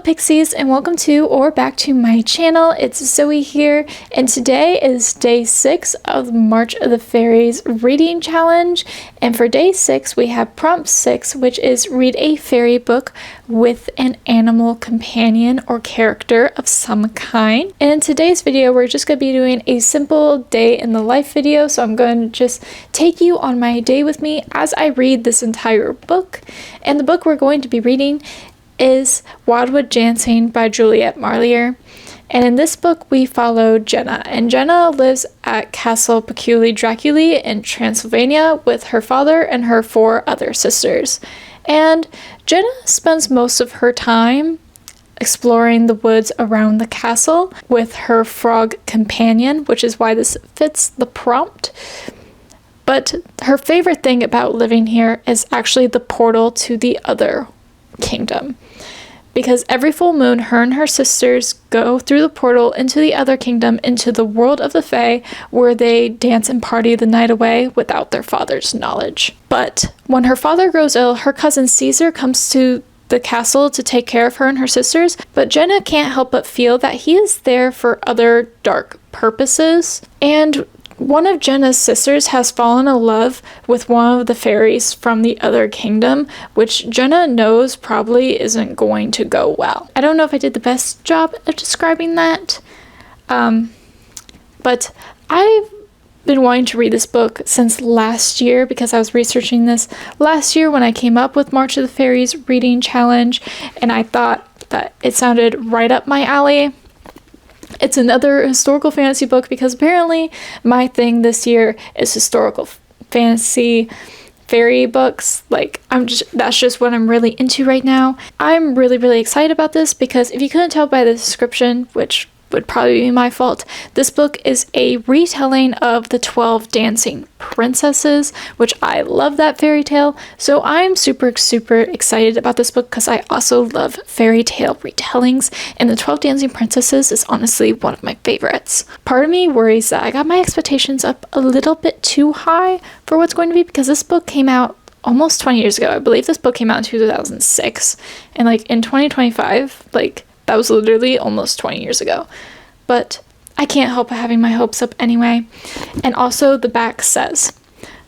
Pixies, and welcome to or back to my channel. It's Zoe here, and today is day 6 of the March of the Fairies reading challenge. And for day 6 we have prompt 6, which is read a fairy book with an animal companion or character of some kind. And in today's video we're just going to be doing a simple day in the life video, so I'm going to just take you on my day with me as I read this entire book. And the book we're going to be reading is Wildwood Dancing by Juliet Marlier. And in this book we follow Jenna, and Jenna lives at Castle Peculi Draculi in Transylvania with her father and her 4 other sisters. And Jenna spends most of her time exploring the woods around the castle with her frog companion, which is why this fits the prompt. But her favorite thing about living here is actually the portal to the other kingdom, because every full moon her and her sisters go through the portal into the other kingdom, into the world of the Fae, where they dance and party the night away without their father's knowledge. But when her father grows ill, her cousin Caesar comes to the castle to take care of her and her sisters, but Jenna can't help but feel that he is there for other dark purposes. And one of Jenna's sisters has fallen in love with one of the fairies from the other kingdom, which Jenna knows probably isn't going to go well. I don't know if I did the best job of describing that, but I've been wanting to read this book since last year, because I was researching this last year when I came up with March of the Fairies reading challenge, and I thought that it sounded right up my alley. It's another historical fantasy book, because apparently my thing this year is historical fantasy fairy books. Like, that's just what I'm really into right now. I'm really excited about this, because if you couldn't tell by the description, which would probably be my fault, this book is a retelling of the 12 Dancing Princesses, which I love that fairy tale. So I'm super excited about this book, because I also love fairy tale retellings, and the 12 Dancing Princesses is honestly one of my favorites. Part of me worries that I got my expectations up a little bit too high for what's going to be, because this book came out almost 20 years ago. I believe this book came out in 2006, and like in 2025, like that was literally almost 20 years ago. But I can't help but having my hopes up anyway. And also the back says,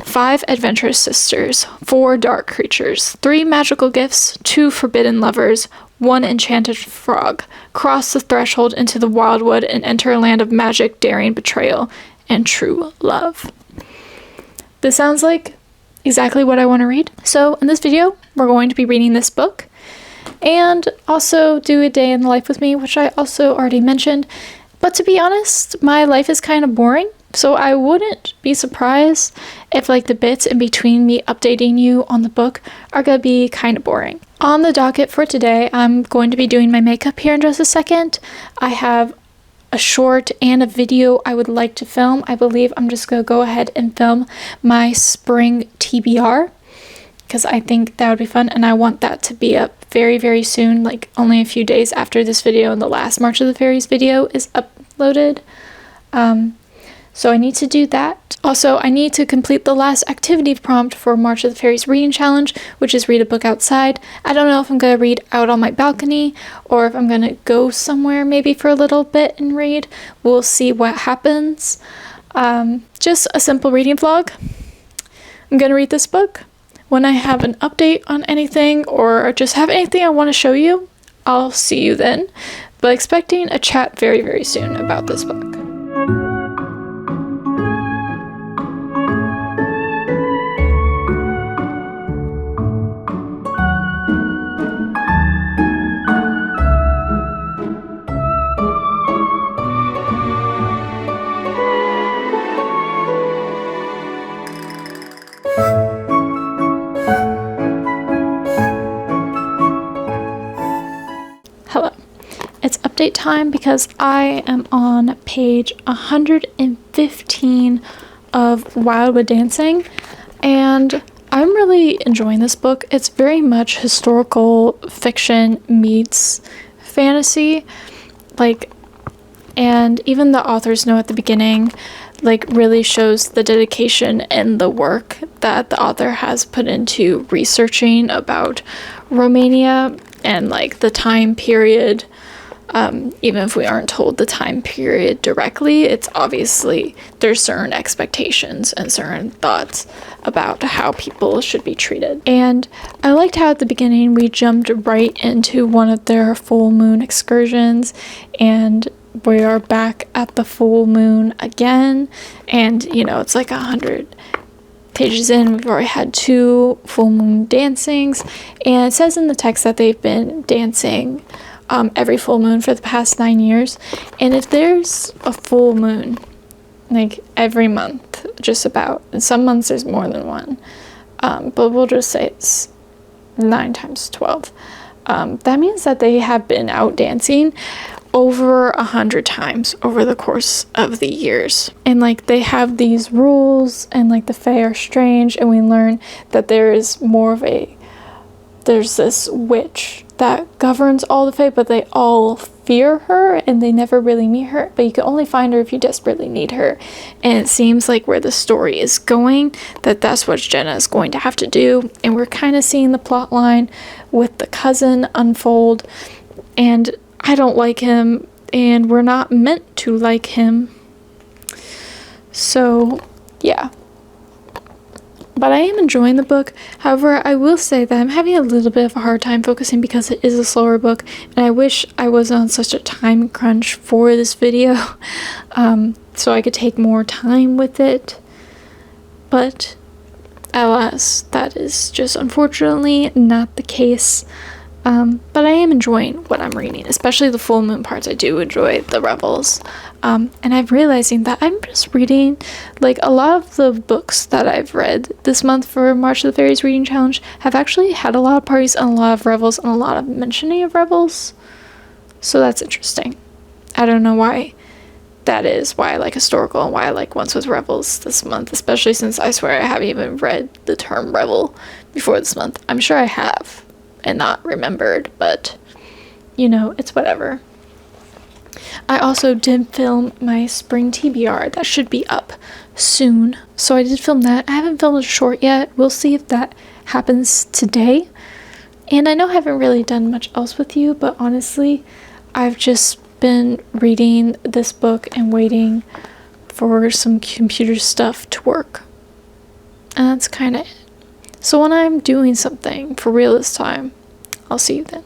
5 adventurous sisters, 4 dark creatures, 3 magical gifts, 2 forbidden lovers, 1 enchanted frog, cross the threshold into the wildwood and enter a land of magic, daring, betrayal, and true love. This sounds like exactly what I want to read. So in this video, we're going to be reading this book, and also do a day in the life with me, which I also already mentioned. But to be honest, my life is kind of boring, so I wouldn't be surprised if like the bits in between me updating you on the book are gonna be kind of boring. On the docket for today, I'm going to be doing my makeup here in just a second. I have a short and a video I would like to film. I believe I'm just gonna go ahead and film my spring TBR, because I think that would be fun, and I want that to be up very soon, like only a few days after this video and the last March of the Fairies video is uploaded. So I need to do that. Also, I need to complete the last activity prompt for March of the Fairies reading challenge, which is read a book outside. I don't know if I'm going to read out on my balcony, or if I'm going to go somewhere maybe for a little bit and read. We'll see what happens. Just a simple reading vlog. I'm going to read this book. When I have an update on anything, or just have anything I want to show you, I'll see you then. But expecting a chat very soon about this book. Hello. It's update time, because I am on page 115 of Wildwood Dancing, and I'm really enjoying this book. It's very much historical fiction meets fantasy, like, and even the author's note at the beginning like really shows the dedication and the work that the author has put into researching about Romania and like the time period. Even if we aren't told the time period directly, it's obviously there's certain expectations and certain thoughts about how people should be treated. And I liked how at the beginning we jumped right into one of their full moon excursions, and we are back at the full moon again. And you know, it's like 100 pages in, we've already had 2 full moon dancings, and it says in the text that they've been dancing every full moon for the past 9 years. And if there's a full moon like every month, just about, and some months there's more than one, but we'll just say it's 9 times 12, that means that they have been out dancing over 100 times over the course of the years. And like they have these rules, and like the Fae are strange, and we learn that there's this witch that governs all the Fae, but they all fear her and they never really meet her, but you can only find her if you desperately need her. And it seems like where the story is going, that's what Jenna is going to have to do. And we're kind of seeing the plot line with the cousin unfold, and I don't like him, and we're not meant to like him. So yeah, but I am enjoying the book. However, I will say that I'm having a little bit of a hard time focusing because it is a slower book, and I wish I was on such a time crunch for this video, so I could take more time with it. But alas, that is just unfortunately not the case. But I am enjoying what I'm reading, especially the full moon parts. I do enjoy the revels. And I'm realizing that I'm just reading, like, a lot of the books that I've read this month for March of the Fairies Reading Challenge have actually had a lot of parties and a lot of revels and a lot of mentioning of revels. So that's interesting. I don't know why that is, why I like historical and why I like Once with Revels this month, especially since I swear I haven't even read the term revel before this month. I'm sure I have and not remembered, but you know, it's whatever. I also did film my spring TBR that should be up soon, so I did film that. I haven't filmed a short yet. We'll see if that happens today. And I know I haven't really done much else with you, but honestly, I've just been reading this book and waiting for some computer stuff to work, and that's kind of it. So when I'm doing something for real this time, I'll see you then.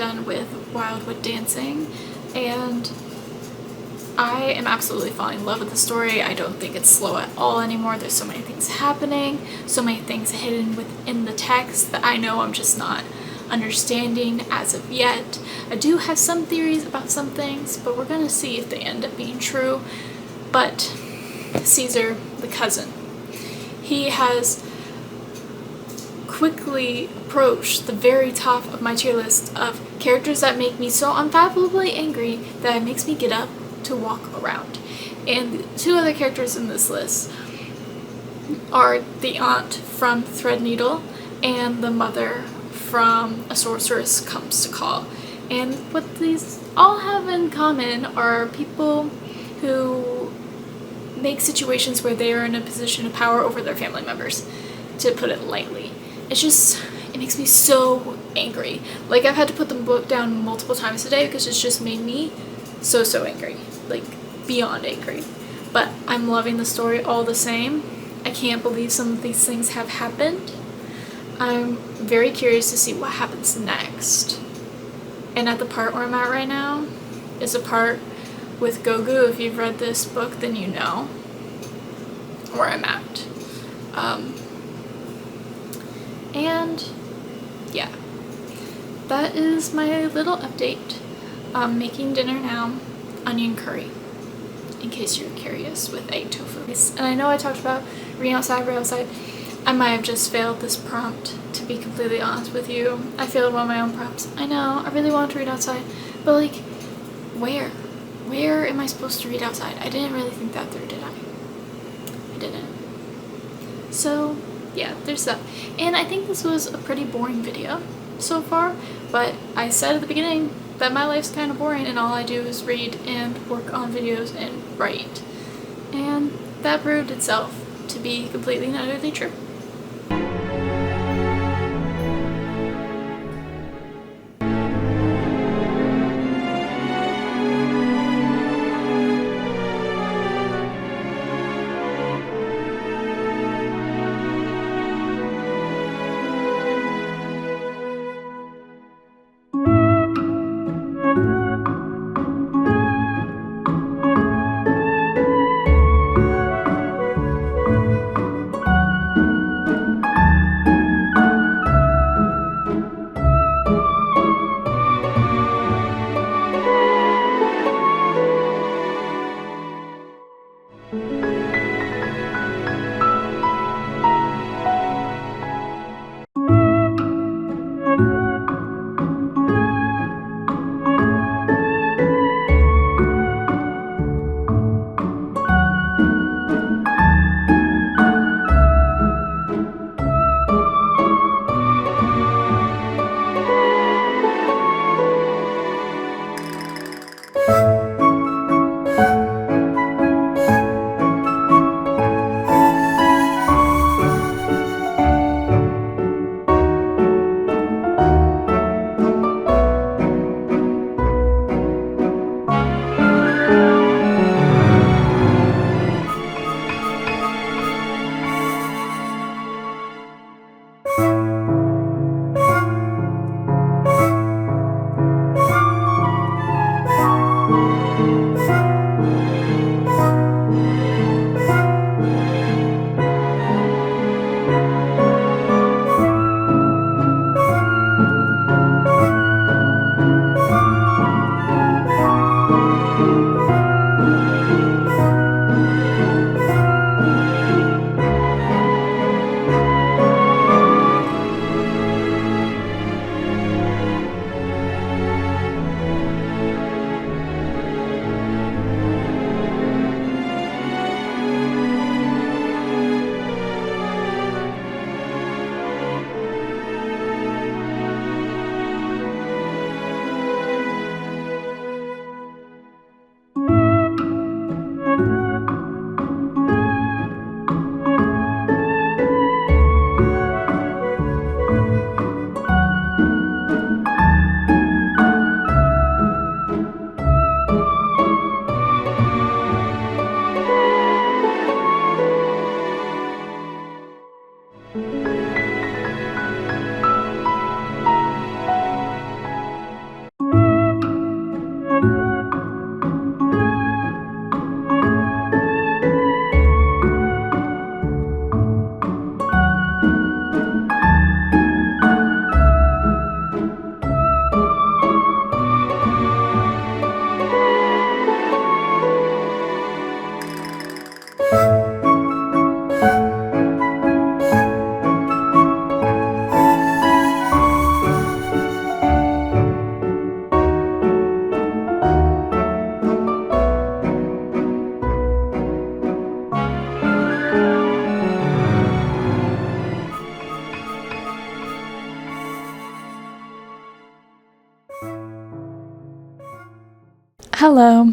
done with Wildwood Dancing, and I am absolutely falling in love with the story. I don't think it's slow at all anymore. There's so many things happening, so many things hidden within the text that I know I'm just not understanding as of yet. I do have some theories about some things, but we're gonna see if they end up being true. But Caesar, the cousin, he has quickly approached the very top of my tier list of characters that make me so unfathomably angry that it makes me get up to walk around. And two other characters in this list are the aunt from Threadneedle and the mother from A Sorceress Comes to Call. And what these all have in common are people who make situations where they are in a position of power over their family members, to put it lightly. It makes me so angry. Like, I've had to put the book down multiple times today because it's just made me so angry. Like, beyond angry. But I'm loving the story all the same. I can't believe some of these things have happened. I'm very curious to see what happens next. And at the part where I'm at right now is a part with Gogu. If you've read this book, then you know where I'm at. And yeah, that is my little update. I'm making dinner now, onion curry, in case you're curious, with egg tofu. And I know I talked about read outside. I might have just failed this prompt, to be completely honest with you. I failed one of my own prompts. I know, I really wanted to read outside, but like, where? Where am I supposed to read outside? I didn't really think that through, did I? I didn't. So yeah, there's that. And I think this was a pretty boring video so far, but I said at the beginning that my life's kind of boring and all I do is read and work on videos and write. And that proved itself to be completely and utterly true. Hello.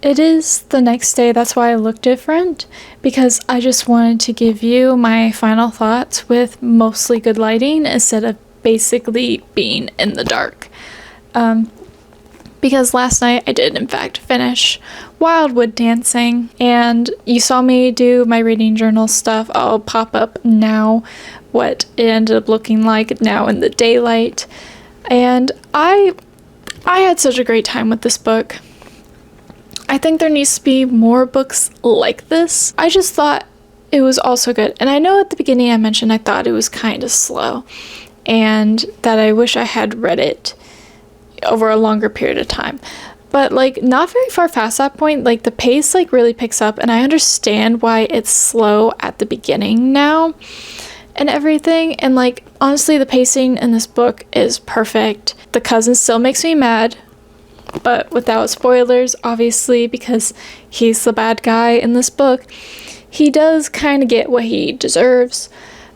It is the next day, that's why I look different, because I just wanted to give you my final thoughts with mostly good lighting instead of basically being in the dark. Because last night I did in fact finish Wildwood Dancing, and you saw me do my reading journal stuff. I'll pop up now what it ended up looking like now in the daylight, and I had such a great time with this book. I think there needs to be more books like this. I just thought it was also good. And I know at the beginning I mentioned I thought it was kind of slow and that I wish I had read it over a longer period of time. But like not very far past that point, like the pace like really picks up, and I understand why it's slow at the beginning now and everything. And like honestly, the pacing in this book is perfect. The cousin still makes me mad, but without spoilers, obviously, because he's the bad guy in this book. He does kind of get what he deserves.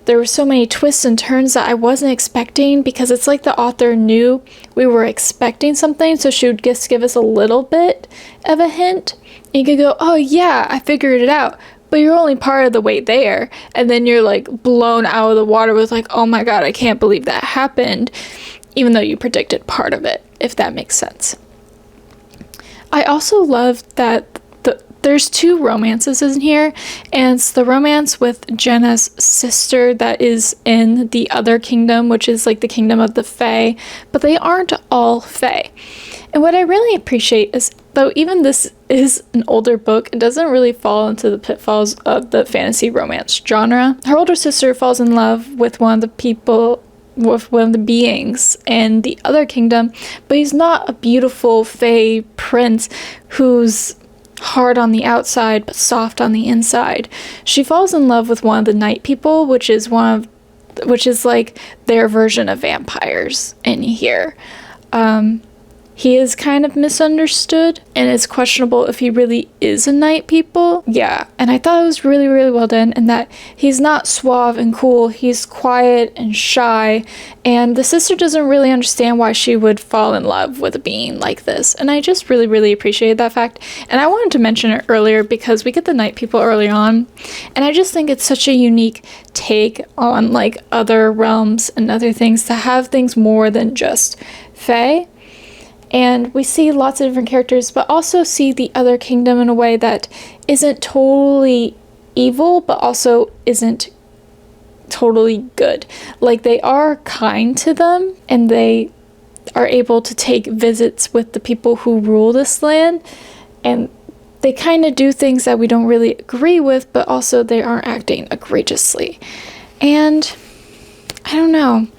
There were so many twists and turns that I wasn't expecting, because it's like the author knew we were expecting something, so she would just give us a little bit of a hint. And you could go, oh yeah, I figured it out. But you're only part of the way there. And then you're like blown out of the water with like, oh my god, I can't believe that happened. Even though you predicted part of it, if that makes sense. I also love that there's two romances in here, and it's the romance with Jenna's sister that is in the other kingdom, which is like the kingdom of the Fae, but they aren't all Fae. And what I really appreciate is, though even this is an older book, it doesn't really fall into the pitfalls of the fantasy romance genre. Her older sister falls in love with one of the beings in the other kingdom, but he's not a beautiful Fae prince who's hard on the outside but soft on the inside. She falls in love with one of the night people, which is like their version of vampires in here. He is kind of misunderstood, and it's questionable if he really is a night people. Yeah, and I thought it was really, really well done, and that he's not suave and cool, he's quiet and shy, and the sister doesn't really understand why she would fall in love with a being like this, and I just really, really appreciated that fact. And I wanted to mention it earlier because we get the night people early on, and I just think it's such a unique take on like other realms and other things to have things more than just Fae. And we see lots of different characters, but also see the other kingdom in a way that isn't totally evil, but also isn't totally good. Like, they are kind to them, and they are able to take visits with the people who rule this land, and they kind of do things that we don't really agree with, but also they aren't acting egregiously. And I don't know.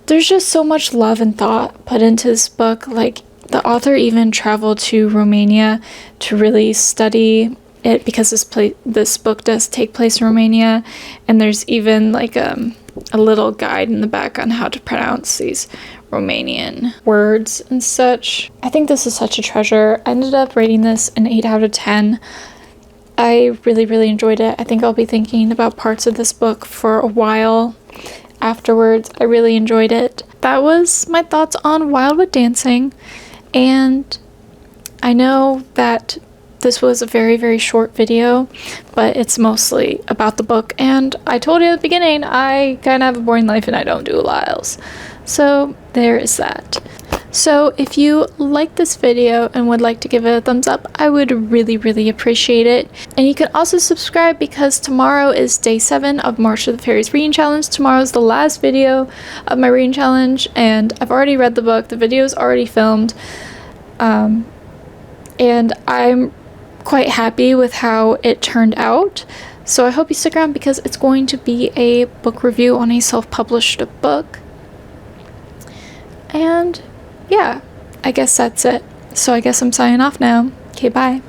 There's just so much love and thought put into this book. Like, the author even traveled to Romania to really study it, because this book does take place in Romania, and there's even like a little guide in the back on how to pronounce these Romanian words and such. I think this is such a treasure. I ended up rating this an 8 out of 10. I really, really enjoyed it. I think I'll be thinking about parts of this book for a while afterwards. I really enjoyed it. That was my thoughts on Wildwood Dancing, and I know that this was a very, very short video, but it's mostly about the book, and I told you at the beginning, I kind of have a boring life and I don't do a lot else. So there is that. So if you like this video and would like to give it a thumbs up, I would really, really appreciate it. And you can also subscribe, because tomorrow is day 7 of March of the Fairies Reading Challenge. Tomorrow is the last video of my reading challenge, and I've already read the book. The video is already filmed. And I'm quite happy with how it turned out. So I hope you stick around, because it's going to be a book review on a self-published book. And yeah, I guess that's it. So I guess I'm signing off now. Okay, bye.